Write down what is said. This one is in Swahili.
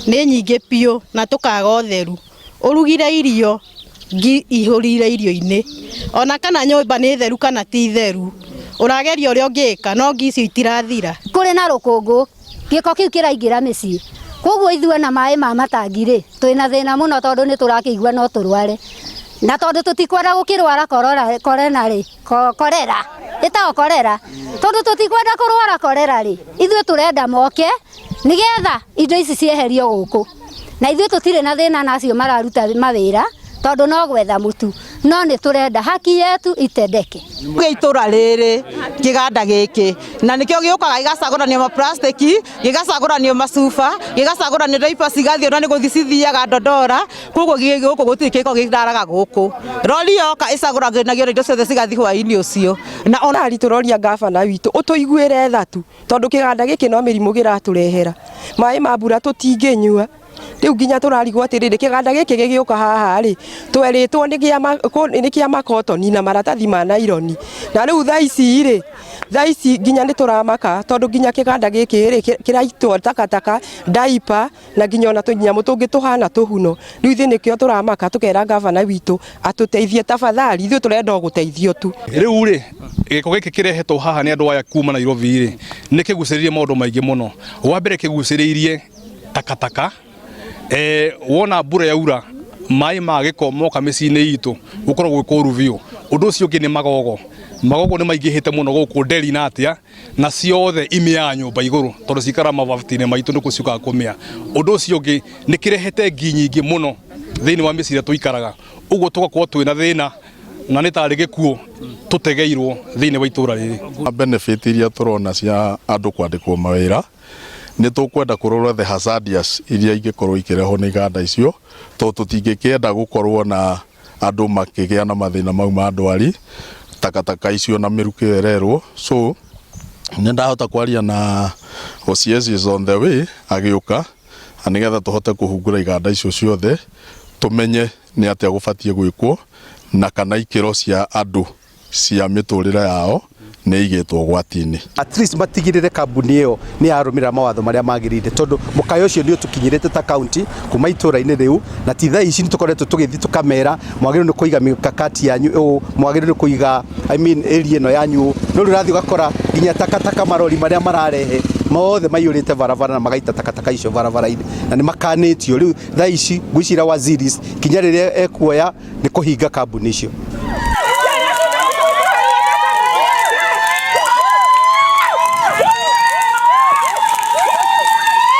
nĩ nyingĩ piũ na tũkaga ũtheru. Ũrugire irio ihũrire irio-inĩ, ona kana nyũmba nĩ theru kana ti theru, ũrageria ũrĩa ũngĩka no icio itirathira. Kũrĩ na rũkũngũ gĩko kĩu kĩraingĩra mĩciĩ, koguo ithuĩ na maĩ ma matangi-rĩ twĩna thĩna mũno tondũ nĩ tũrakĩigua no tũrware, na tondũ tũtikwenda gũkĩrwara korera ĩtagwo korera, tondũ tũtikwenda kũrwara korera-rĩ ithuĩ tũrenda moke nĩgetha indo ici cieherio gũkũ, na ithuĩ tũtirĩ na thĩna nacio mararuta mawĩra tondũ no gwetha mũtu, no nĩ tũrenda haki yetu itendeke. Itũra rĩrĩ kĩganda gĩkĩ na nĩkĩo gĩũkaga gĩgacagũranio ma plastic, gĩgacagũranio macuba, gĩgacagũranio diapers igathio na nĩgũthi cithiaga Ndondora, koguo gũkũ gũtirĩ kĩko gĩtharaga gũkũ. Rori yoka ĩcagũranagio indo ciothe cigathi hwaĩ-inĩ ũcio. Na ona ari tũroria gavana witũ ũtũiguĩre tha tu tondũ kĩganda gĩkĩ no mĩrimũ gĩratũrehera. Maĩ ma mbura tũtingĩnyua. Rĩu nginya tũrarigwo atĩrĩrĩ kĩganda gĩkĩ gĩgĩũka haha-rĩ twerĩtwo nĩ kĩa makotoni na maratathi ma naironi, na rĩu thaa ici nginya nĩ tũramaka tondũ nginya kĩganda gĩkĩ kĩraitwo takataka, diaper na nginya ona tũnyamũ tũngĩ tũhana tũhuno. Rĩu ithuĩ nĩkĩo tũramaka tũkera gavana witũ atũteithie tafadhali, ithuĩ tũrenda gũteithio tu. Rĩu-rĩ gĩko gĩkĩ kĩrehetwo haha nĩ andũ aya kuma Nairobi-rĩ nĩ kĩgucĩrĩirie maũndũ maingĩ mũno. Wa mbere kĩgucĩrĩirie takataka. Wona mbura yaura maĩ ma gĩko moka mĩciĩ-inĩ itũ gũkorwo gwĩ kũru biũ. Ũndũ ũcio ũngĩ nĩ magogo nĩ maingĩhĩte mũno gũkũ nderi na atĩa na ciothe imĩa nyũmba igũrũ tondũ cikara mabati-inĩ maitũ nĩkuo ciũkaga kũmĩa. Ũndũ ũcio ũngĩ nĩ kĩrehete ngi nyingĩ mũno thĩinĩ wa mĩciĩ ĩrĩa tũikaraga, ũguo tũgakorwo twĩna thĩna na nĩ tarĩ gĩkuũ tũtegeirwo thĩinĩ wa itũra rĩrĩ. Benefit iria tũrona cia andũ kwandĩkwo mawĩra nĩ tũkwenda kũrora the hazardous iria ingĩkorwo ikĩrehwo nĩ iganda icio, tondũ tũtingĩkĩenda gũkorwo na andũ makĩgĩa na mathĩna mau ma ndwari takataka icio na mĩrukĩ ĩrerwo. So nĩ ndahota kwaria na OCS is on the way agĩũka nĩgetha tũhote kũhungura iganda icio ciothe tũmenye nĩ atĩa gũbatiĩ gwĩkwo na kana ikĩro cia andũ cia mĩtũrĩre yao nĩ igĩtwo gwati-inĩ. At least matigirĩre kambuni ĩyo nĩ yarũmĩrĩra mawatho marĩa magĩrĩire, tondũ mũkayo ũcio nĩ ũtũkinyĩrĩte ta kaunti kuma itũra-inĩ rĩu, na ti thaa ici tũkoretwo tũgĩthiĩ tũkamera mwagĩrĩirwo nĩ kũiga mikakati yanyu ũũ, mwagĩrĩirwo nĩ kũiga area ĩno yanyu, no rĩu ũrathiĩ ũgakora nginya takataka marori marĩa mararehe mothe maiyũrĩte barabara na magaita takataka icio barabara-inĩ na nĩ makanĩtio. Rĩu thaa ici ngwĩciria waziris kinya rĩrĩa ekuoya nĩ kũhinga kambuni icio.